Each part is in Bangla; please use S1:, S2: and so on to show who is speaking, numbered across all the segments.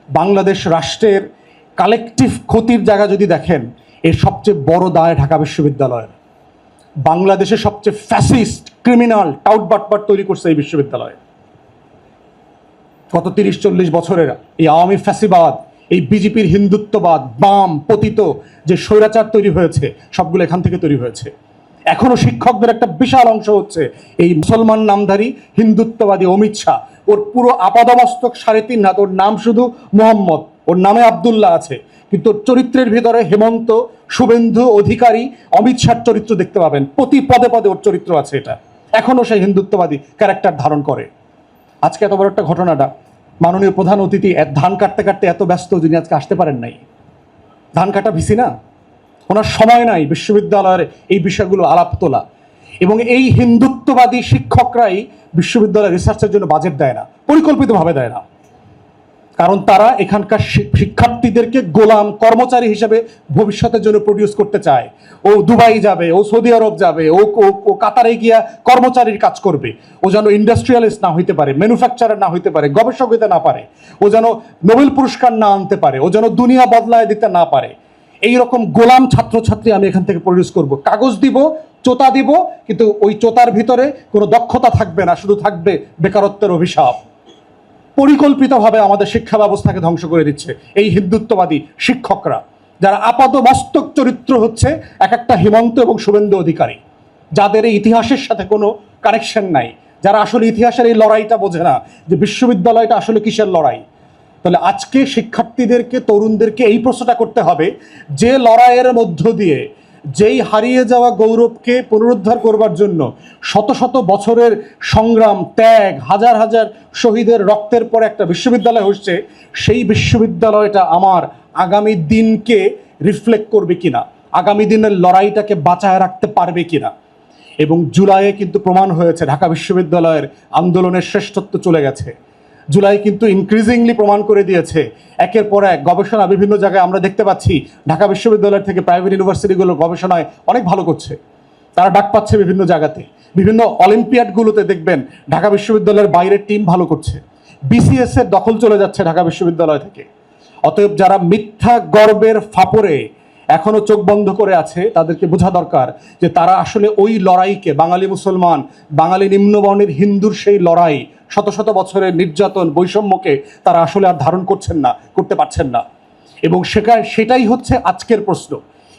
S1: বাংলাদেশ রাষ্ট্রের কালেকটিভ ক্ষতির জায়গা যদি দেখেন, এর সবচেয়ে বড় দায় ঢাকা বিশ্ববিদ্যালয়ের। বাংলাদেশের সবচেয়ে ফ্যাসিস্ট ক্রিমিনাল টাউট বাটপাট তৈরি করছে এই বিশ্ববিদ্যালয়। গত 30-40 বছরের এই আওয়ামী ফ্যাসিবাদ, এই বিজেপির হিন্দুত্ববাদ, বাম পতিত যে স্বৈরাচার তৈরি হয়েছে, সবগুলো এখান থেকে তৈরি হয়েছে। এখনো শিক্ষকদের একটা বিশাল অংশ হচ্ছে এই মুসলমান নামধারী হিন্দুত্ববাদী অমিত শাহ। ওর পুরো আপাদমস্তক 3.5 হাত, ওর নাম শুধু মোহাম্মদ, ওর নামে আবদুল্লাহ আছে, কিন্তু চরিত্রের ভিতরে হেমন্ত, শুভেন্দু অধিকারী, অমিত শাহর চরিত্র দেখতে পাবেন। প্রতি পদে পদে ওর চরিত্র আছে। এটা এখনো সেই হিন্দুত্ববাদী ক্যারেক্টার ধারণ করে। আজকে এত বড় একটা ঘটনাটা, মাননীয় প্রধান অতিথি ধান কাটতে কাটতে এত ব্যস্ত, যিনি আজকে আসতে পারেন নাই। ধান কাটা ভিসি না, ওনার সময় নাই বিশ্ববিদ্যালয়ের এই বিষয়গুলো আলাপ তোলা। এবং এই হিন্দুত্ববাদী শিক্ষকরাই বিশ্ববিদ্যালয়ের রিসার্চের জন্য বাজেট দেয় না, পরিকল্পিতভাবে দেয় না। কারণ তারা এখানকার শিক্ষার্থীদেরকে গোলাম কর্মচারী হিসেবে ভবিষ্যতের জন্য প্রডিউস করতে চায়। ও দুবাই যাবে, ও সৌদি আরব যাবে, ও কাতারে গিয়া কর্মচারীর কাজ করবে। ও যেন ইন্ডাস্ট্রিয়ালিস্ট না হইতে পারে, ম্যানুফ্যাকচারার না হইতে পারে, গবেষক হইতে না পারে, ও যেন নোবেল পুরস্কার না আনতে পারে, ও যেন দুনিয়া বদলায় দিতে না পারে। এইরকম গোলাম ছাত্রছাত্রী আমি এখান থেকে প্রডিউস করব। কাগজ দিব, চোতা দিব, কিন্তু ওই চোতার ভিতরে কোনো দক্ষতা থাকবে না, শুধু থাকবে বেকারত্বের অভিশাপ। পরিকল্পিতভাবে আমাদের শিক্ষা ব্যবস্থাকে ধ্বংস করে দিচ্ছে এই হিন্দুত্ববাদী শিক্ষকরা, যারা আপাতমস্তক চরিত্র হচ্ছে এক একটা হেমন্ত এবং শুভেন্দু অধিকারী, যাদের এই ইতিহাসের সাথে কোনো কানেকশন নাই, যারা আসলে ইতিহাসের এই লড়াইটা বোঝে না যে বিশ্ববিদ্যালয়টা আসলে কিসের লড়াই। তাহলে আজকে শিক্ষার্থীদেরকে, তরুণদেরকে এই প্রশ্নটা করতে হবে, যে লড়াইয়ের মধ্য দিয়ে, যেই হারিয়ে যাওয়া গৌরবকে পুনরুদ্ধার করবার জন্য শত শত বছরের সংগ্রাম, ত্যাগ, হাজার হাজার শহীদের রক্তের পরে একটা বিশ্ববিদ্যালয় হচ্ছে, সেই বিশ্ববিদ্যালয়টা আমার আগামী দিনকে রিফ্লেক্ট করবে কিনা, আগামী দিনের লড়াইটাকে বাঁচায় রাখতে পারবে কিনা। এবং জুলাইয়ে কিন্তু প্রমাণ হয়েছে ঢাকা বিশ্ববিদ্যালয়ের আন্দোলনের শ্রেষ্ঠত্ব চলে গেছে। জুলাই কিন্তু ইনক্রিজিংলি প্রমাণ করে দিয়েছে, একের পর এক গবেষণা বিভিন্ন জায়গায় আমরা দেখতে পাচ্ছি ঢাকা বিশ্ববিদ্যালয় থেকে প্রাইভেট ইউনিভার্সিটিগুলোর গবেষণায় অনেক ভালো করছে। তারা ডাক পাচ্ছে বিভিন্ন জায়গাতে, বিভিন্ন অলিম্পিয়াডগুলোতে দেখবেন ঢাকা বিশ্ববিদ্যালয়ের বাইরের টিম ভালো করছে। বিসিএস এর দখল চলে যাচ্ছে ঢাকা বিশ্ববিদ্যালয় থেকে। অতএব যারা মিথ্যা গর্বের ফাপড়ে এখনো চোখ বন্ধ করে আছে, তাদেরকে বোঝা দরকার যে তারা আসলে ওই লড়াইকে, বাঙালি মুসলমান, বাঙালি নিম্নবর্ণের হিন্দুর সেই লড়াই, শত শত বছরের নির্যাতন, বৈষম্যকে তারা আসলে আর ধারণ করছেন না, করতে পারছেন না। এবং সেটাই হচ্ছে আজকের প্রশ্ন।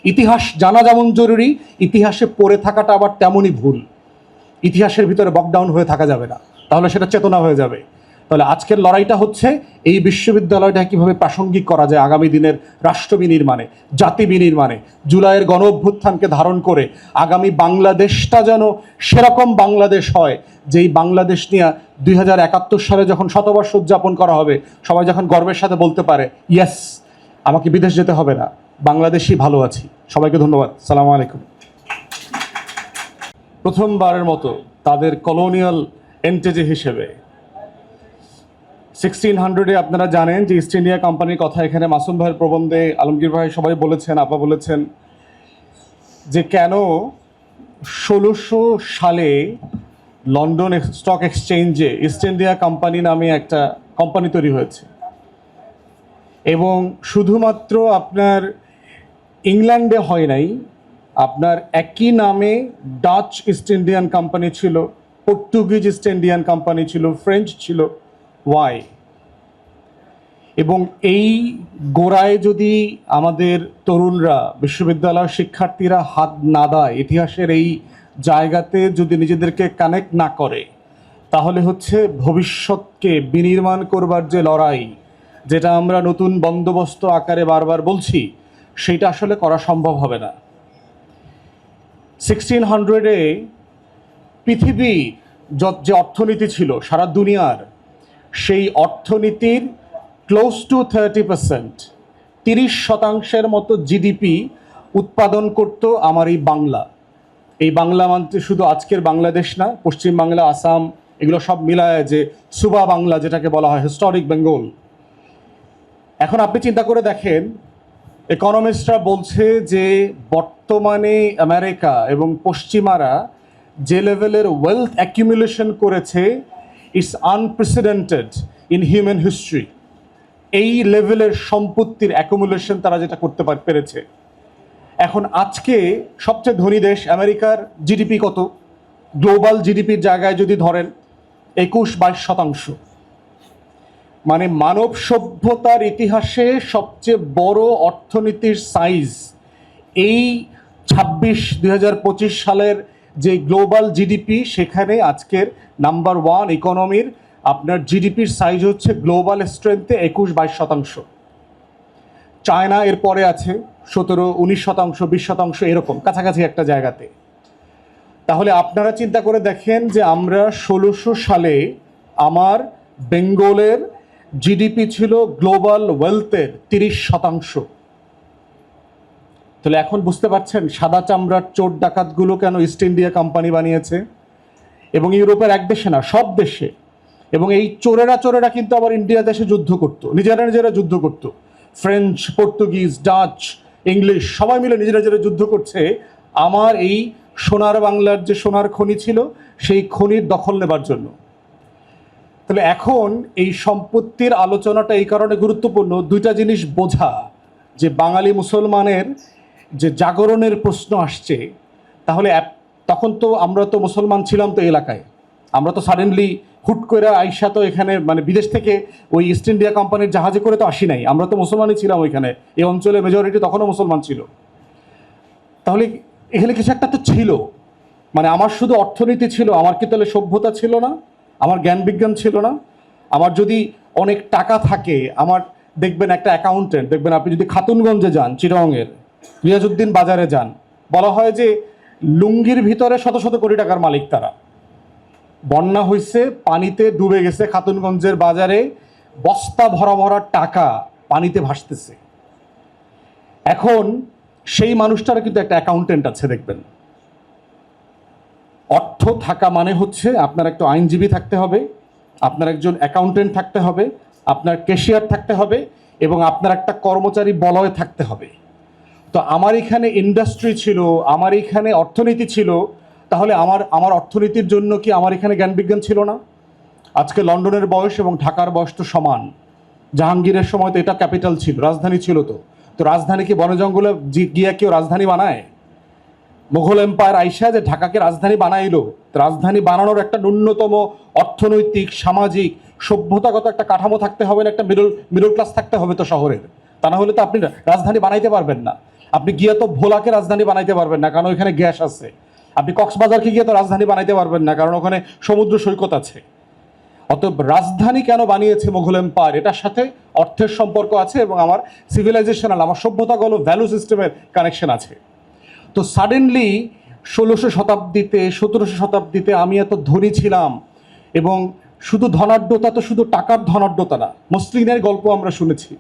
S1: ইতিহাস জানা যেমন জরুরি, ইতিহাসে পড়ে থাকাটা আবার তেমনই ভুল। ইতিহাসের ভিতরে বকডাউন হয়ে থাকা যাবে না, তাহলে সেটা চেতনা হয়ে যাবে। তাহলে আজকের লড়াইটা হচ্ছে এই বিশ্ববিদ্যালয়টা কীভাবে প্রাসঙ্গিক করা যায় আগামী দিনের রাষ্ট্র বিনির্মাণে, জাতি বিনির্মাণে। জুলাইয়ের গণ অভ্যুত্থানকে ধারণ করে আগামী বাংলাদেশটা যেন সেরকম বাংলাদেশ হয়, যেই বাংলাদেশ নিয়ে 2071 সালে যখন শতবর্ষ উদযাপন করা হবে, সবাই যখন গর্বের সাথে বলতে পারে, ইয়েস, আমাকে বিদেশ যেতে হবে না, বাংলাদেশই ভালো আছি। সবাইকে ধন্যবাদ। সালামু আলাইকুম। প্রথমবারের মতো তাদের কলোনিয়াল এন্টিটি হিসেবে 1600-এ আপনারা জানেন যে ইস্ট ইন্ডিয়া কোম্পানির কথা এখানে মাসুম ভাইয়ের প্রবন্ধে আলমগীর ভাই সবাই বলেছেন, আপা বলেছেন যে কেন 1600 সালে লন্ডন স্টক এক্সচেঞ্জে ইস্ট ইন্ডিয়া কোম্পানি নামে একটা কোম্পানি তৈরি হয়েছে। এবং শুধুমাত্র আপনার ইংল্যান্ডে হয় নাই, আপনার একই নামে ডাচ ইস্ট ইন্ডিয়ান কোম্পানি ছিল, পর্তুগিজ ইস্ট ইন্ডিয়ান কোম্পানি ছিল, ফ্রেঞ্চ ছিল। ওয়াই? এবং এই গোড়ায় যদি আমাদের তরুণরা, বিশ্ববিদ্যালয়ের শিক্ষার্থীরা হাত না দেয়, ইতিহাসের এই জায়গাতে যদি নিজেদেরকে কানেক্ট না করে, তাহলে হচ্ছে ভবিষ্যৎকে বিনির্মাণ করবার যে লড়াই, যেটা আমরা নতুন বন্দোবস্ত আকারে বারবার বলছি, সেটা আসলে করা সম্ভব হবে না। 1600-এ পৃথিবীর যে অর্থনীতি ছিল সারা দুনিয়ার, সেই অর্থনীতির ক্লোজ টু 30%, 30% মতো জিডিপি উৎপাদন করত আমার এই বাংলা। এই বাংলা মানতে শুধু আজকের বাংলাদেশ না, পশ্চিমবাংলা, আসাম, এগুলো সব মিলায় যে সুবা বাংলা যেটাকে বলা হয়, হিস্টোরিক বেঙ্গল। এখন আপনি চিন্তা করে দেখেন, ইকোনমিস্টরা বলছে যে বর্তমানে আমেরিকা এবং পশ্চিমারা যে লেভেলের ওয়েলথ অ্যাকিউমুলেশন করেছে, it's unprecedented in human history. এই লেভেলের সম্পত্তির অ্যাকুমুলেশন তারা যেটা করতে পেরেছে। এখন আজকে সবচেয়ে ধনী দেশ আমেরিকার জিডিপি কত? গ্লোবাল জিডিপির জায়গায় যদি ধরেন 21-22%। মানে মানব সভ্যতার ইতিহাসে সবচেয়ে বড় অর্থনীতির সাইজ এই 2025 সালের যে গ্লোবাল জিডিপি, সেখানে আজকের নাম্বার 1 ইকোনমির আপনার জিডিপির সাইজ হচ্ছে গ্লোবাল স্ট্রেংথে 21-22%। চায়না এর পরে আছে 17-19%, 20% এরকম কাছাকাছি একটা জায়গাতে। তাহলে আপনারা চিন্তা করে দেখেন যে আমরা 1600 সালে আমার বেঙ্গলের জিডিপি ছিল গ্লোবাল ওয়েলথের 30%। তাহলে এখন বুঝতে পারছেন সাদা চামড়ার চোর ডাকাতগুলো কেন ইস্ট ইন্ডিয়া কোম্পানি বানিয়েছে, এবং ইউরোপের এক দেশে না, সব দেশে। এবং এই চোরেরা কিন্তু আবার ইন্ডিয়া দেশে যুদ্ধ করতো, নিজেরা যুদ্ধ করতো। ফ্রেঞ্চ, পর্তুগিজ, ডাচ, ইংলিশ সবাই মিলে নিজেরা যুদ্ধ করছে আমার এই সোনার বাংলার যে সোনার খনি ছিল সেই খনির দখল নেবার জন্য। তাহলে এখন এই সম্পত্তির আলোচনাটা এই কারণে গুরুত্বপূর্ণ, দুইটা জিনিস বোঝা, যে বাঙালি মুসলমানের যে জাগরণের প্রশ্ন আসছে। তাহলে তখন তো আমরা তো মুসলমান ছিলাম তো এলাকায়, আমরা তো সাডেনলি হুট করে আইসা তো এখানে মানে বিদেশ থেকে ওই ইস্ট ইন্ডিয়া কোম্পানির জাহাজে করে তো আসি নাই, আমরা তো মুসলমানই ছিলাম ওইখানে, এই অঞ্চলে মেজরিটি তখনও মুসলমান ছিল। তাহলে এখানে কিছু একটা তো ছিল, মানে আমার শুধু অর্থনীতি ছিল, আমার কি তাহলে সভ্যতা ছিল না? আমার জ্ঞান বিজ্ঞান ছিল না? আমার যদি অনেক টাকা থাকে, আমার দেখবেন একটা অ্যাকাউন্টেন্ট, দেখবেন আপনি যদি খাতুনগঞ্জে যান, চিটাগংয়ের রিয়াজউদ্দিন বাজারে যান, বলা হয় যে লুঙ্গির ভিতরে শত শত কোটি টাকার মালিক তারা। বন্যা হয়েছে, পানিতে ডুবে গেছে খাতুনগঞ্জের বাজারে, বস্তা ভরা ভরা টাকা পানিতে ভাসতেছে। এখন সেই মানুষটার কিন্তু একটা অ্যাকাউন্টেন্ট আছে দেখবেন। অর্থ থাকা মানে হচ্ছে আপনার একটা আইনজীবী থাকতে হবে, আপনার একজন অ্যাকাউন্টেন্ট থাকতে হবে, আপনার ক্যাশিয়ার থাকতে হবে, এবং আপনার একটা কর্মচারী বলয় থাকতে হবে। তো আমার এখানে ইন্ডাস্ট্রি ছিল, আমার এখানে অর্থনীতি ছিল, তাহলে আমার অর্থনীতির জন্য কি আমার এখানে জ্ঞান বিজ্ঞান ছিল না? আজকে লন্ডনের বয়স এবং ঢাকার বয়স তো সমান। জাহাঙ্গীরের সময় তো এটা ক্যাপিটাল ছিল, রাজধানী ছিল। তো রাজধানী কি বনে জঙ্গলে গিয়া কেউ রাজধানী বানায়? মুঘল এম্পায়ার আইসা যে ঢাকাকে রাজধানী বানাইলো, রাজধানী বানানোর একটা ন্যূনতম অর্থনৈতিক, সামাজিক, সভ্যতাগত একটা কাঠামো থাকতে হবে না? একটা মিডল ক্লাস থাকতে হবে তো শহরের, তা না হলে তো আপনি রাজধানী বানাইতে পারবেন না। আপনি গিয়ে তো ভোলাকে রাজধানী বানাইতে পারবেন না, কারণ ওইখানে গ্যাস আছে। আপনি কক্সবাজারকে গিয়ে তো রাজধানী বানাইতে পারবেন না, কারণ ওখানে সমুদ্র সৈকত আছে। অতএব রাজধানী কেন বানিয়েছে মুঘল এম্পায়ার, এটার সাথে অর্থের সম্পর্ক আছে, এবং আমার সিভিলাইজেশনাল, আমার সভ্যতাগত ভ্যালু সিস্টেমের কানেকশন আছে। তো সাডেনলি 1600 শতাব্দীতে, 1700 শতাব্দীতে আমি এত ধনী ছিলাম, এবং শুধু ধনাঢ্যতা তো শুধু টাকার ধনাঢ্যতা না, মসলিনের গল্প আমরা শুনেছি।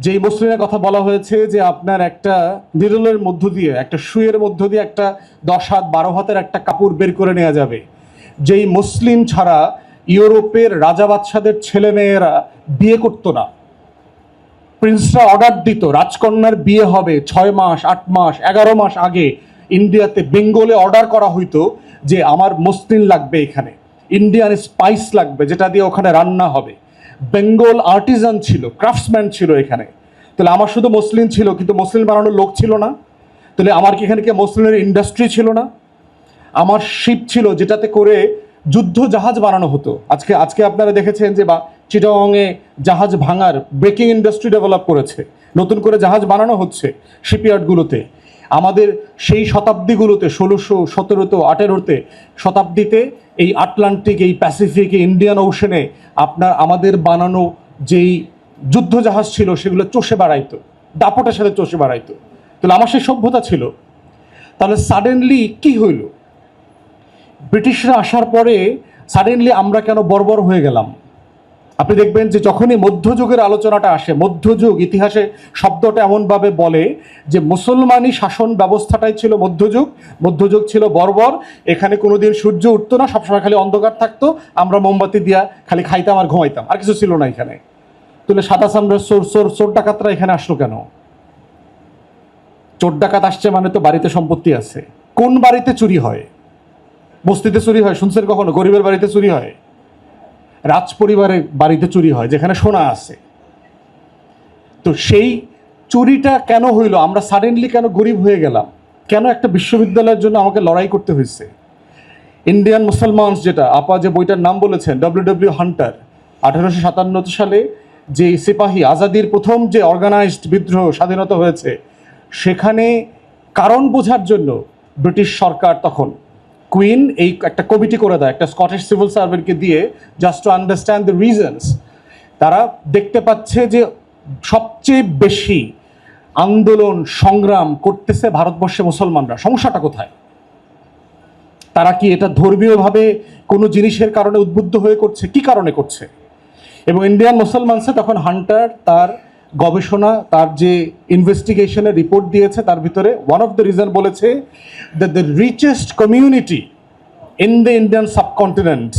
S1: যেই মসলিনের কথা বলা হয়েছে যে আপনার একটা নিডলের মধ্য দিয়ে, একটা সুইয়ের মধ্য দিয়ে একটা 10 হাত 12 হাতের একটা কাপড় বের করে নেওয়া যাবে। যেই মসলিন ছাড়া ইউরোপের রাজা বাদশাদের ছেলে মেয়েরা বিয়ে করতো না। প্রিন্সরা অর্ডার দিত রাজকন্যার বিয়ে হবে 6 মাস, 8 মাস, 11 মাস আগে ইন্ডিয়াতে, বেঙ্গলে অর্ডার করা হইতো যে আমার মসলিন লাগবে, এখানে ইন্ডিয়ান স্পাইস লাগবে যেটা দিয়ে ওখানে রান্না হবে। বেঙ্গল আর্টিজান ছিল, ক্রাফটসম্যান ছিল এখানে। তাহলে আমার শুধু মসলিন ছিল, কিন্তু মসলিন বানানোর লোক ছিল না। তাহলে আমার কি এখানে কি মসলিনের ইন্ডাস্ট্রি ছিল না? আমার শিপ ছিল যেটাতে করে যুদ্ধ জাহাজ বানানো হতো। আজকে আপনারা দেখেছেন যে চিটাগংয়ে জাহাজ ভাঙার ব্রেকিং ইন্ডাস্ট্রি ডেভেলপ করেছে, নতুন করে জাহাজ বানানো হচ্ছে শিপইয়ার্ডগুলোতে। আমাদের সেই শতাব্দীগুলোতে 1600, 1700, 1800 শতাব্দীতে এই আটলান্টিক, এই প্যাসিফিক, এই ইন্ডিয়ান ওশনে আমাদের বানানো যেই যুদ্ধ জাহাজ ছিল সেগুলো চষে বেড়াইতো, দাপটের সাথে চষে বেড়াইতো। তাহলে আমার সেই সভ্যতা ছিল। তাহলে সাডেনলি কি হইল? ব্রিটিশরা আসার পরে সাডেনলি আমরা কেন বর্বর হয়ে গেলাম? আপনি দেখবেন যে যখনই মধ্যযুগের আলোচনাটা আসে, মধ্যযুগ ইতিহাসে শব্দটা এমনভাবে বলে যে মুসলমানি শাসন ব্যবস্থাটাই ছিল মধ্যযুগ, মধ্যযুগ ছিল বর্বর। এখানে কোনোদিন সূর্য উঠতো না, সবসময় খালি অন্ধকার থাকতো, আমরা মোমবাতি দিয়া খালি খাইতাম আর ঘুমাইতাম, আর কিছু ছিল না এখানে। তাহলে সাদা চামড়ার চোর ডাকাতরা এখানে আসলো কেন? চোর ডাকাত আসছে মানে তো বাড়িতে সম্পত্তি আছে। কোন বাড়িতে চুরি হয়? বস্তিতে চুরি হয়, শুনছেন কখনো? গরিবের বাড়িতে চুরি হয়, রাজ পরিবারের বাড়িতে চুরি হয় যেখানে সোনা আছে। তো সেই চুরিটা কেন হইল? আমরা সাডেনলি কেন গরিব হয়ে গেলাম? কেন একটা বিশ্ববিদ্যালয়ের জন্য আমাকে লড়াই করতে হয়েছে? ইন্ডিয়ান মুসলমানস, যেটা আপা যে বইটার নাম বলেছেন, ডব্লিউ হান্টার, 1857 সালে যে সিপাহী আজাদির প্রথম যে অর্গানাইজড বিদ্রোহ স্বাধীনতা হয়েছে, সেখানে কারণ বোঝার জন্য ব্রিটিশ সরকার তখন কুইন এই একটা কমিটি করে দেয়, একটা স্কটিশ সিভিল সার্ভেন্টকে দিয়ে, just to understand the reasons. তারা দেখতে পাচ্ছে যে সবচেয়ে বেশি আন্দোলন সংগ্রাম করতেছে ভারতবর্ষে মুসলমানরা। সমস্যাটা কোথায়? তারা কি এটা ধর্মীয়ভাবে কোনো জিনিসের কারণে উদ্বুদ্ধ হয়ে করছে? কি কারণে করছে? এবং ইন্ডিয়ান মুসলমানসে তখন হান্টার তার গবেষণা, তার যে ইনভেস্টিগেশনের রিপোর্ট দিয়েছে, তার ভিতরে ওয়ান অফ দ্য রিজন বলেছে that the richest community in the Indian subcontinent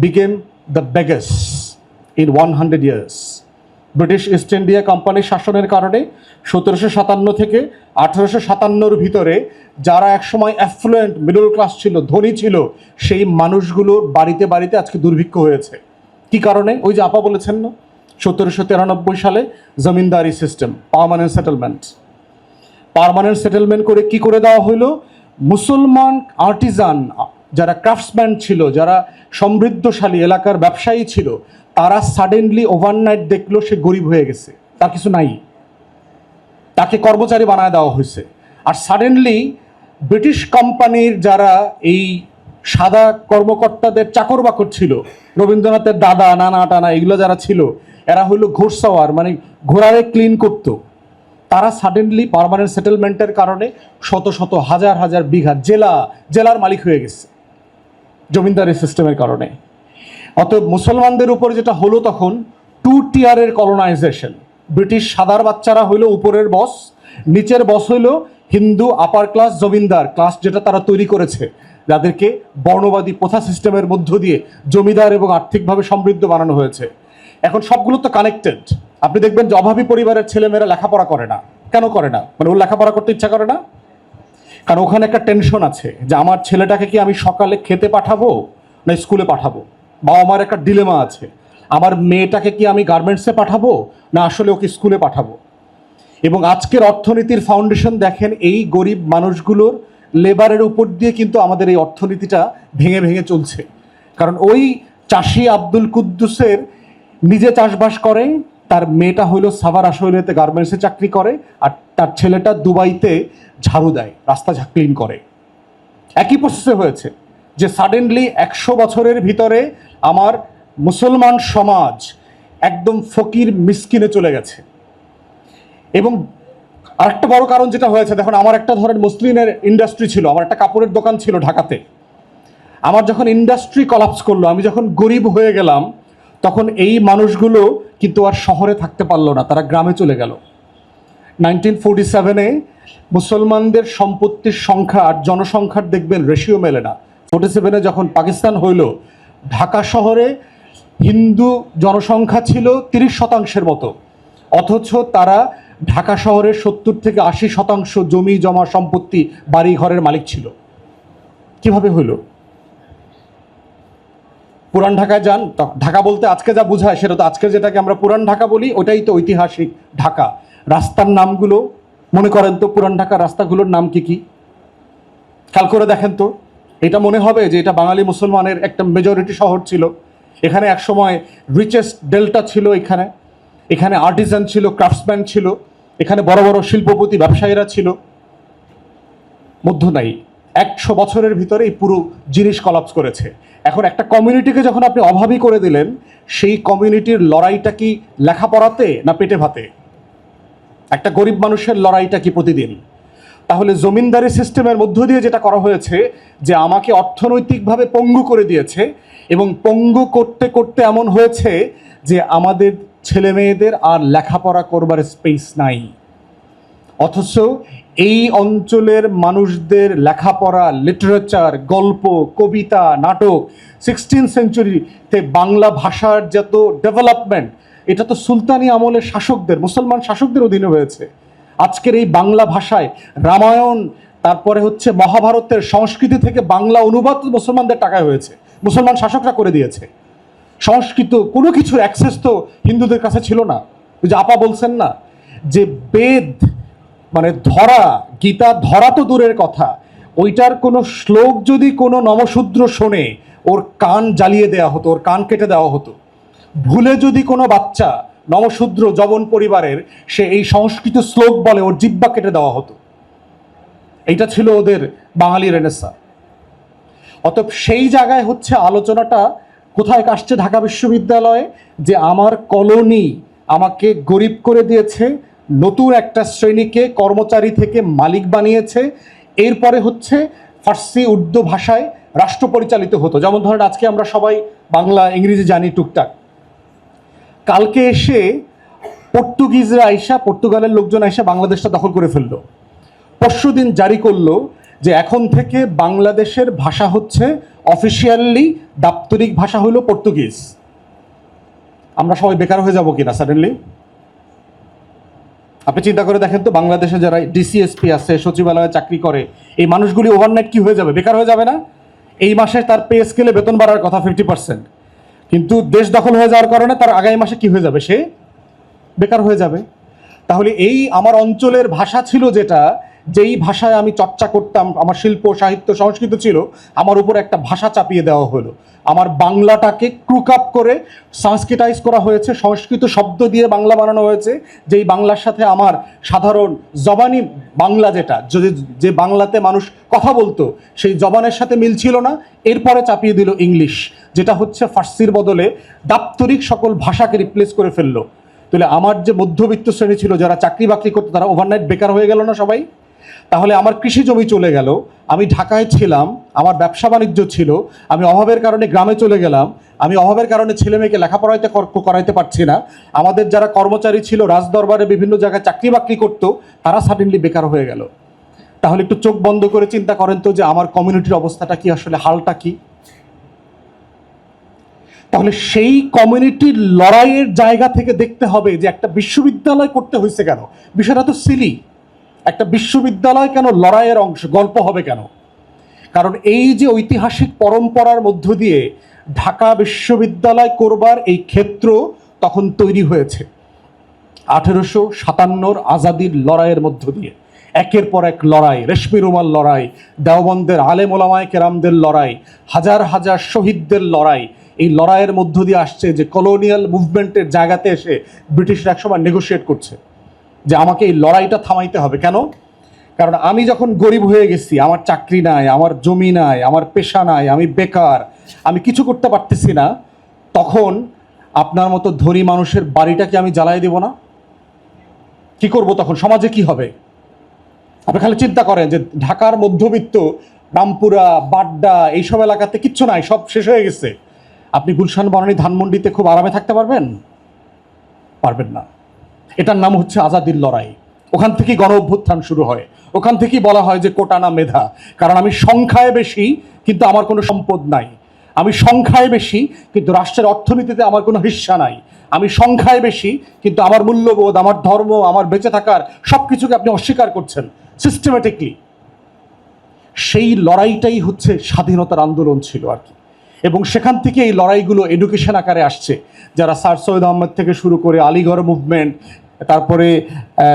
S1: became the biggest in 100 years। British East India কোম্পানির শাসনের কারণে 1757 থেকে 1857 ভিতরে যারা একসময় অ্যাফ্লুয়েন্ট মিডল ক্লাস ছিল, ধনী ছিল, সেই মানুষগুলোর বাড়িতে বাড়িতে আজকে দুর্ভিক্ষ হয়েছে। কি কারণে? ওই যে আপা বলেছেন না, 1793 সালে জমিনদারি সিস্টেম, পার্মানেন্ট সেটেলমেন্ট করে কি করে দেওয়া হইলো? মুসলমান আর্টিজান, যারা ক্রাফটসম্যান ছিল, যারা সমৃদ্ধশালী এলাকার ব্যবসায়ী ছিল, তারা সাডেনলি ওভারনাইট দেখলো সে গরিব হয়ে গেছে, তার কিছু নাই, তাকে কর্মচারী বানায় দেওয়া হয়েছে। আর সাডেনলি ব্রিটিশ কোম্পানির যারা এই সাদা কর্মকর্তাদের চাকর বাকর ছিল, রবীন্দ্রনাথের দাদা নানা টানা এগুলো যারা ছিল, এরা হইলো ঘোড়সাওয়ার, মানে ঘোড়ারে ক্লিন করতো। তারা সাডেনলি পার্মানেন্ট সেটেলমেন্টের কারণে শত শত হাজার হাজার বিঘা জেলার মালিক হয়ে গেছে জমিদারি সিস্টেমের কারণে। অতএব মুসলমানদের উপর যেটা হলো তখন 2 টিয়ারের কলোনাইজেশন। ব্রিটিশ সাদার বাচ্চারা হইলো উপরের বস, নিচের বস হইলো হিন্দু আপার ক্লাস, জমিদার ক্লাস, যেটা তারা তৈরি করেছে, যাদেরকে বর্ণবাদী প্রথা সিস্টেমের মধ্য দিয়ে জমিদার এবং আর্থিকভাবে সমৃদ্ধ বানানো হয়েছে। এখন সবগুলো তো কানেক্টেড। আপনি দেখবেন যে অভাবী পরিবারের ছেলেমেয়েরা লেখাপড়া করে না। কেন করে না? মানে ওর লেখাপড়া করতে ইচ্ছা করে না, কারণ ওখানে একটা টেনশন আছে যে আমার ছেলেটাকে কি আমি সকালে খেতে পাঠাবো না স্কুলে পাঠাবো। বাবা মার একটা ডিলেমা আছে, আমার মেয়েটাকে কি আমি গার্মেন্টসে পাঠাবো না আসলে ওকে স্কুলে পাঠাবো। এবং আজকের অর্থনীতির ফাউন্ডেশন দেখেন এই গরিব মানুষগুলোর লেবারের উপর দিয়ে কিন্তু আমাদের এই অর্থনীতিটা ভেঙে ভেঙে চলছে। কারণ ওই চাষি আব্দুল কুদ্দুসের নিজে চাষবাস করে, তার মেয়েটা হইলো সাভার আসলেতে গার্মেন্টসে চাকরি করে, আর তার ছেলেটা দুবাইতে ঝাড়ু দেয়, রাস্তা ক্লিন করে। একই প্রসেসে হয়েছে যে সাডেনলি 100 বছরের ভিতরে আমার মুসলমান সমাজ একদম ফকির মিসকিনে চলে গেছে। এবং আরেকটা বড় কারণ যেটা হয়েছে, দেখুন আমার একটা ধরেন মুসলিমের ইন্ডাস্ট্রি ছিল, আমার একটা কাপড়ের দোকান ছিল ঢাকাতে। আমার যখন ইন্ডাস্ট্রি কলাপস করলো, আমি যখন গরিব হয়ে গেলাম, তখন এই মানুষগুলো কিন্তু আর শহরে থাকতে পারলো না, তারা গ্রামে চলে গেল। 1947-এ মুসলমানদের সম্পত্তির সংখ্যা আর জনসংখ্যার দেখবেন রেশিও মেলে না। 47-এ যখন পাকিস্তান হইল, ঢাকা শহরে হিন্দু জনসংখ্যা ছিল 30% মতো, অথচ তারা ঢাকা শহরের 70 থেকে 80% জমি জমা সম্পত্তি বাড়ি ঘরের মালিক ছিল। কিভাবে হইল? পুরান ঢাকায় যান, ঢাকা বলতে আজকে যা বোঝায় সেটা তো আজকে যেটাকে আমরা পুরান ঢাকা বলি ওটাই তো ঐতিহাসিক ঢাকা। রাস্তার নামগুলো মনে করেন তো, পুরান ঢাকার রাস্তাগুলোর নাম কি কি খেয়াল করে দেখেন তো। এটা মনে হবে যে এটা বাঙালি মুসলমানের একটা মেজরিটি শহর ছিল। এখানে একসময় রিচেস্ট ডেল্টা ছিল, এখানে আর্টিজান ছিল, ক্রাফটসম্যান ছিল, এখানে বড় বড় শিল্পপতি ব্যবসায়ীরা ছিল। মধ্য নাই, 100 বছরের ভিতরে এই পুরো জিনিস কলাপস করেছে। এখন একটা কমিউনিটিকে যখন আপনি অভাবী করে দিলেন, সেই কমিউনিটির লড়াইটা কি লেখাপড়াতে না পেটে ভাতে? একটা গরিব মানুষের লড়াইটা কি প্রতিদিন? তাহলে জমিনদারি সিস্টেমের মধ্য দিয়ে যেটা করা হয়েছে যে আমাকে অর্থনৈতিকভাবে পঙ্গু করে দিয়েছে, এবং পঙ্গু করতে করতে এমন হয়েছে যে আমাদের ছেলে মেয়েদের আর লেখাপড়া করবার স্পেস নাই। অথচ এই অঞ্চলের মানুষদের লেখাপড়া, লিটারেচার, গল্প, কবিতা, নাটক, 16th সেঞ্চুরিতে বাংলা ভাষার যত ডেভেলপমেন্ট, এটা তো সুলতানি আমলের শাসকদের, মুসলমান শাসকদের অধীনে হয়েছে। আজকের এই বাংলা ভাষায় রামায়ণ, তারপরে হচ্ছে মহাভারতের সংস্কৃতি থেকে বাংলা অনুবাদ মুসলমানদের টাকায় হয়েছে, মুসলমান শাসকরা করে দিয়েছে। সংস্কৃত কোনো কিছুর অ্যাক্সেস তো হিন্দুদের কাছে ছিল না। ওই যে আপা বলছেন না যে বেদ মানে ধরা, গীতা ধরা তো দূরের কথা, ওইটার কোনো শ্লোক যদি কোনো নমশূদ্র শোনে ওর কান জ্বালিয়ে দেওয়া হতো, ওর কান কেটে দেওয়া হতো। ভুলে যদি কোনো বাচ্চা নমশূদ্র যবন পরিবারের সে এই সংস্কৃত শ্লোক বলে ওর জিহ্বা কেটে দেওয়া হতো। এইটা ছিল ওদের বাঙালি রেনেসাঁ। অতএব সেই জায়গায় হচ্ছে আলোচনাটা কোথায় আসছে ঢাকা বিশ্ববিদ্যালয়ে, যে আমার কলোনি আমাকে গরিব করে দিয়েছে, নতুন একটা শ্রেণীকে কর্মচারী থেকে মালিক বানিয়েছে। এরপরে হচ্ছে ফার্সি উর্দু ভাষায় রাষ্ট্র পরিচালিত হতো। যেমন ধরেন আজকে আমরা সবাই বাংলা ইংরেজি জানি টুকটাক, কালকে এসে পর্তুগিজরা আইসা, পর্তুগালের লোকজন আইসা বাংলাদেশটা দখল করে ফেললো। পরশুদিন জারি করলো যে এখন থেকে বাংলাদেশের ভাষা হচ্ছে অফিসিয়ালি দাপ্তরিক ভাষা হইল পর্তুগিজ। আমরা সবাই বেকার হয়ে যাব কিনা সাডেনলি? আপনি চিন্তা করে দেখেন তো, বাংলাদেশে যারা ডিসিএসপি আছে, সচিবালয়ে চাকরি করে, এই মানুষগুলি ওভারনাইট কি হয়ে যাবে? বেকার হয়ে যাবে না? এই মাসে তার পে স্কেলে বেতন বাড়ার কথা 50%, কিন্তু দেশ দখল হয়ে যাওয়ার কারণে তার আগামী মাসে কি হয়ে যাবে? সে বেকার হয়ে যাবে। তাহলে এই আমার অঞ্চলের ভাষা ছিল যেটা, যেই ভাষায় আমি চর্চা করতাম, আমার শিল্প সাহিত্য সংস্কৃত ছিল, আমার উপর একটা ভাষা চাপিয়ে দেওয়া হলো। আমার বাংলাটাকে ক্রুক আপ করে সংস্কৃতাইজ করা হয়েছে, সংস্কৃত শব্দ দিয়ে বাংলা বানানো হয়েছে, যেই বাংলার সাথে আমার সাধারণ জবানি বাংলা যেটা, যে বাংলাতে মানুষ কথা বলতো সেই জবানের সাথে মিল ছিল না। এরপরে চাপিয়ে দিল ইংলিশ, যেটা হচ্ছে ফার্সির বদলে দাপ্তরিক সকল ভাষাকে রিপ্লেস করে ফেললো। তাহলে আমার যে মধ্যবিত্ত শ্রেণী ছিল, যারা চাকরি বাকরি করতো, তারা ওভারনাইট বেকার হয়ে গেল না সবাই? তাহলে আমার কৃষি জমি চলে গেল, আমি ঢাকায় ছিলাম, আমার ব্যবসা বাণিজ্য ছিল, আমি অভাবের কারণে গ্রামে চলে গেলাম, আমি অভাবের কারণে ছেলে মেয়েকে করাইতে পারছি না। আমাদের যারা কর্মচারী ছিল, রাজদরবারে বিভিন্ন জায়গায় চাকরি বাকরি করতো, তারা সাডেনলি বেকার হয়ে গেল। তাহলে একটু চোখ বন্ধ করে চিন্তা করেন তো যে আমার কমিউনিটির অবস্থাটা কি, আসলে হালটা কি? তাহলে সেই কমিউনিটির লড়াইয়ের জায়গা থেকে দেখতে হবে যে একটা বিশ্ববিদ্যালয় করতে হয়েছে কেন। বিষয়টা তো সিলি। একটা বিশ্ববিদ্যালয় কেন লড়াইয়ের অংশ, গল্প হবে কেন? কারণ এই যে ঐতিহাসিক পরম্পরার মধ্য দিয়ে ঢাকা বিশ্ববিদ্যালয় করবার এই ক্ষেত্র তখন তৈরি হয়েছে 1857 আজাদির লড়াইয়ের মধ্য দিয়ে। একের পর এক লড়াই, রেশমি রুমাল লড়াই, দেওবন্দের আলেম ওলামায়ে কেরামদের লড়াই, হাজার হাজার শহীদদের লড়াই। এই লড়াইয়ের মধ্য দিয়ে আসছে যে কলোনিয়াল মুভমেন্টের জায়গাতে এসে ব্রিটিশরা একসময় নেগোশিয়েট করছে যে আমাকে এই লড়াইটা থামাইতে হবে। কেন? কারণ আমি যখন গরিব হয়ে গেছি, আমার চাকরি নাই, আমার জমি নাই, আমার পেশা নাই, আমি বেকার, আমি কিছু করতে পারতেছি না, তখন আপনার মতো ধনী মানুষের বাড়িটাকে আমি জ্বালাই দেব না? কি করব তখন? সমাজে কি হবে? আপনি খালি চিন্তা করেন যে ঢাকার মধ্যবিত্ত রামপুরা, বাড্ডা এইসব এলাকাতে কিচ্ছু নাই, সব শেষ হয়ে গেছে। আপনি গুলশান, বনানী, ধানমন্ডিতে খুব আরামে থাকতে পারবেন? পারবেন না। এটার নাম হচ্ছে আজাদির লড়াই। ওখান থেকেই গণ অভ্যুত্থান শুরু হয়, ওখান থেকেই বলা হয় যে কোটা না মেধা। কারণ আমি সংখ্যায় বেশি কিন্তু আমার কোনো সম্পদ নাই, আমি সংখ্যায় বেশি কিন্তু রাষ্ট্রের অর্থনীতিতে আমার কোনো হিস্সা নাই, আমি সংখ্যায় বেশি কিন্তু আমার মূল্যবোধ, আমার ধর্ম, আমার বেঁচে থাকার সব কিছুকে আপনি অস্বীকার করছেন সিস্টেমেটিকলি। সেই লড়াইটাই হচ্ছে স্বাধীনতার আন্দোলন ছিল আর কি। এবং সেখান থেকে এই লড়াইগুলো এডুকেশন আকারে আসছে। যারা স্যার সৈয়দ আহমেদ থেকে শুরু করে আলিগড় মুভমেন্ট, তারপরে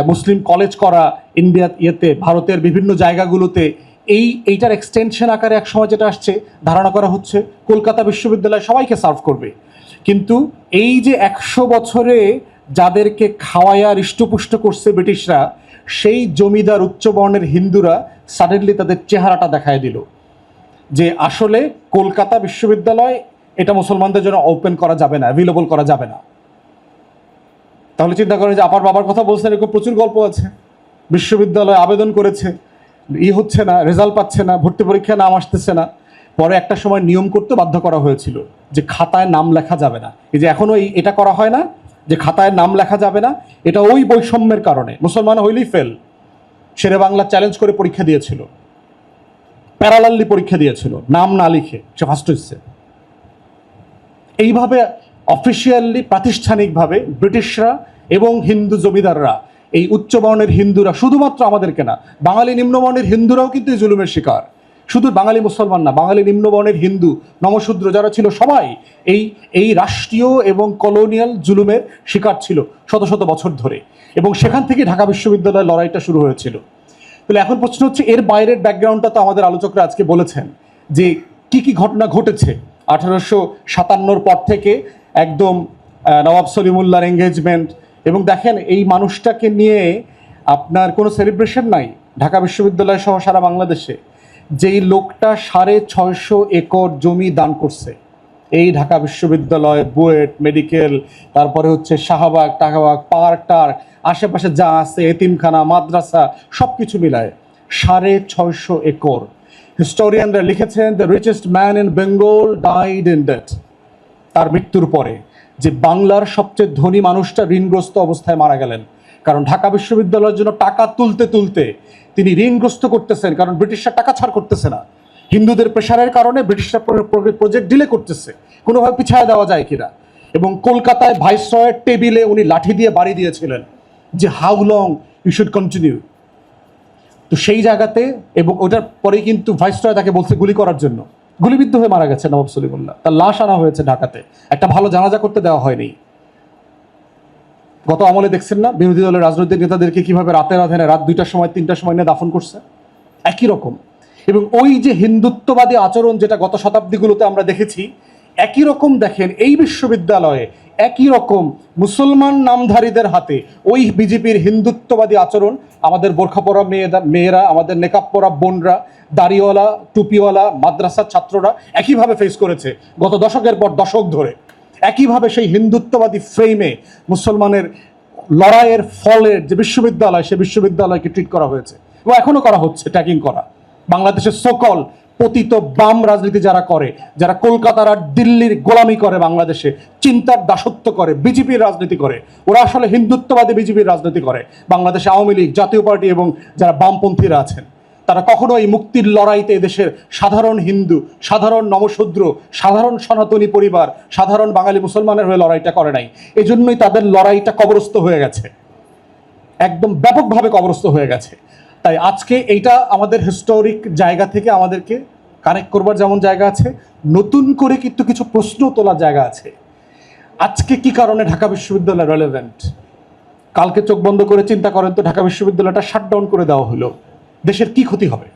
S1: মুসলিম কলেজ করা ইন্ডিয়াতে, ভারতের বিভিন্ন জায়গাগুলোতে, এইটার এক্সটেনশন আকারে একসময় যেটা আসছে, ধারণা করা হচ্ছে কলকাতা বিশ্ববিদ্যালয় সবাইকে সার্ভ করবে। কিন্তু এই যে 100 বছরে যাদেরকে খাওয়ায়া হৃষ্টপুষ্ট করছে ব্রিটিশরা, সেই জমিদার উচ্চবর্ণের হিন্দুরা সাডেনলি তাদের চেহারাটা দেখায় দিল যে আসলে কলকাতা বিশ্ববিদ্যালয় এটা মুসলমানদের জন্য ওপেন করা যাবে না, অ্যাভেলেবল করা যাবে না। তাহলে চিন্তা করেন যে আপার বাবার কথা বলছেন, এরকম প্রচুর গল্প আছে। বিশ্ববিদ্যালয়ে আবেদন করেছে, হচ্ছে না, রেজাল্ট পাচ্ছে না, ভর্তি পরীক্ষায় নাম আসতেছে না। পরে একটা সময় নিয়ম করতে বাধ্য করা হয়েছিল যে খাতায় নাম লেখা যাবে না। এই যে এখনো এটা করা হয় না যে খাতায় নাম লেখা যাবে না, এটা ওই বৈষম্যের কারণে। মুসলমান হইলেই ফেল। শেরে বাংলা চ্যালেঞ্জ করে পরীক্ষা দিয়েছিল, প্যারালালি পরীক্ষা দিয়েছিল, নাম না লিখে সে ফার্স্ট হচ্ছে। এইভাবে অফিসিয়ালি, প্রাতিষ্ঠানিকভাবে ব্রিটিশরা এবং হিন্দু জমিদাররা, এই উচ্চবর্ণের হিন্দুরা, শুধুমাত্র আমাদেরকে না, বাঙালি নিম্নবর্ণের হিন্দুরাও কিন্তু এই জুলুমের শিকার। শুধু বাঙালি মুসলমান না, বাঙালি নিম্নবর্ণের হিন্দু, নমশূদ্র যারা ছিল সবাই এই এই রাষ্ট্রীয় এবং কলোনিয়াল জুলুমের শিকার ছিল শত শত বছর ধরে, এবং সেখান থেকে ঢাকা বিশ্ববিদ্যালয়ের লড়াইটা শুরু হয়েছিল। তাহলে এখন প্রশ্ন হচ্ছে, এর বাইরের ব্যাকগ্রাউন্ডটা তো আমাদের আলোচকরা আজকে বলেছেন যে কি কি ঘটনা ঘটেছে 1857 পর থেকে, একদম নবাব সলিমুল্লাহর এঙ্গেজমেন্ট। এবং দেখেন এই মানুষটাকে নিয়ে আপনার কোনো সেলিব্রেশন নাই ঢাকা বিশ্ববিদ্যালয় সহ সারা বাংলাদেশে। যেই লোকটা 650 একর জমি দান করছে এই ঢাকা বিশ্ববিদ্যালয়, বুয়েট মেডিকেল, তারপরে হচ্ছে শাহবাগ টাকাবাগ পার্ক টার্ক আশেপাশে যা আছে, এতিমখানা মাদ্রাসা সব কিছু মিলায় 650 একর। হিস্টোরিয়ানরা লিখেছেন the richest man in Bengal died in death. তার মৃত্যুর পরে যে বাংলার সবচেয়ে ধনী মানুষটা ঋণগ্রস্ত অবস্থায় মারা গেলেন, কারণ ঢাকা বিশ্ববিদ্যালয়ের জন্য টাকা তুলতে তুলতে তিনি ঋণগ্রস্ত করতেছেন, কারণ ব্রিটিশরা টাকা ছাড় করতেছে না। হিন্দুদের প্রেশারের কারণে ব্রিটিশরা প্রজেক্ট ডিলে করতেছে, কোনোভাবে পিছায় দেওয়া যায় কিনা। এবং কলকাতায় ভাইসরয়ের টেবিলে উনি লাঠি দিয়ে বাড়ি দিয়েছিলেন যে how long you should continue. তো সেই জায়গাতে, এবং ওটার পরে কিন্তু ভাইসরয় তাকে বলছে গুলি করার জন্য, গুলিবিদ্ধ হয়ে মারা গেছে নবাব সলিমুল্লাহ। তার লাশ আনা হয়েছে ঢাকাতে, একটা ভালো জানাজা করতে দেওয়া হয়নি। গত আমলে দেখছেন না বিরোধী দলের রাজনৈতিক নেতাদেরকে কিভাবে রাতের আধারে রাত 2টার সময় 3টার সময় নিয়ে দাফন করছে, একই রকম। এবং ওই যে হিন্দুত্ববাদী আচরণ যেটা গত শতাব্দীগুলোতে আমরা দেখেছি, একই রকম দেখেন এই বিশ্ববিদ্যালয়ে একই রকম মুসলমান নামধারীদের হাতে ওই বিজেপির হিন্দুত্ববাদী আচরণ আমাদের বোরখা পরা মেয়েরা, আমাদের নেকাব পরা বোনরা, দাড়িওয়ালা টুপিওয়ালা মাদ্রাসার ছাত্ররা একইভাবে ফেস করেছে গত দশকের পর দশক ধরে। একইভাবে সেই হিন্দুত্ববাদী ফ্রেমে মুসলমানের লড়াইয়ের ফলের যে বিশ্ববিদ্যালয়, সে বিশ্ববিদ্যালয়কে ট্রিট করা হয়েছে এবং এখনো করা হচ্ছে, ট্যাগিং করা। বাংলাদেশের সকল পতিত বাম রাজনীতি যারা করে, যারা কলকাতার আর দিল্লির গোলামি করে, বাংলাদেশে চিন্তার দাসত্ব করে, বিজেপির রাজনীতি করে, ওরা আসলে হিন্দুত্ববাদী বিজেপির রাজনীতি করে। বাংলাদেশে আওয়ামী লীগ, জাতীয় পার্টি এবং যারা বামপন্থীরা আছেন, তারা কখনো এই মুক্তির লড়াইতে এদেশের সাধারণ হিন্দু, সাধারণ নমশূদ্র, সাধারণ সনাতনী পরিবার, সাধারণ বাঙালি মুসলমানের হয়ে লড়াইটা করে নাই। এজন্যই তাদের লড়াইটা কবরস্থ হয়ে গেছে, একদম ব্যাপকভাবে কবরস্থ হয়ে গেছে। তাই আজকে এইটা আমাদের হিস্টোরিক জায়গা থেকে আমাদেরকে কানেক্ট করবার যেমন জায়গা আছে, নতুন করে কিন্তু কিছু প্রশ্ন তোলার জায়গা আছে। আজকে কি কারণে ঢাকা বিশ্ববিদ্যালয় রেলেভেন্ট? কালকে চোখ বন্ধ করে চিন্তা করেন তো, ঢাকা বিশ্ববিদ্যালয়টা শাটডাউন করে দেওয়া হলো, দেশের কি ক্ষতি হবে?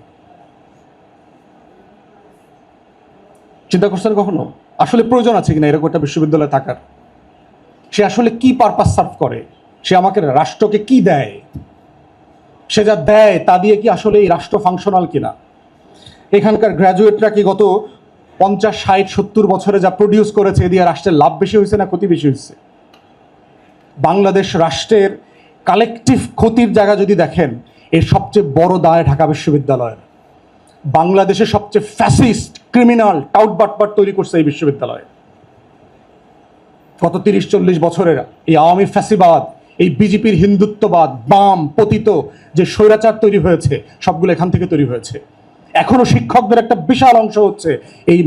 S1: চিন্তা করছেন কখনো আসলে প্রয়োজন আছে কিনা এরকম একটা বিশ্ববিদ্যালয় থাকার? সে আসলে কি পারপাস সার্ভ করে? সে আমাকে রাষ্ট্রকে কি দেয়? সে যা দেয় তা দিয়ে কি আসলে এই রাষ্ট্র ফাংশনাল কিনা? এখানকার গ্র্যাজুয়েটরা কি গত 50, 60, 70 বছরে যা প্রডিউস করেছে, এ দিয়ে রাষ্ট্রের লাভ বেশি হয়েছে না ক্ষতি বেশি হয়েছে? বাংলাদেশ রাষ্ট্রের কালেকটিভ ক্ষতির জায়গা যদি দেখেন, এর সবচেয়ে বড় দায় ঢাকা বিশ্ববিদ্যালয়ের। বাংলাদেশের সবচেয়ে ফ্যাসিস্ট ক্রিমিনাল টাউটবাটপাট তৈরি করছে এই বিশ্ববিদ্যালয়। গত 30-40 বছরের এই আওয়ামী ফ্যাসিবাদ, এই বিজেপির হিন্দুত্ববাদ, বাম পতিত যে স্বৈরাচার তৈরি হয়েছে, সবগুলো এখান থেকে তৈরি হয়েছে। এখনো শিক্ষকদের একটা বিশাল অংশ হচ্ছে এই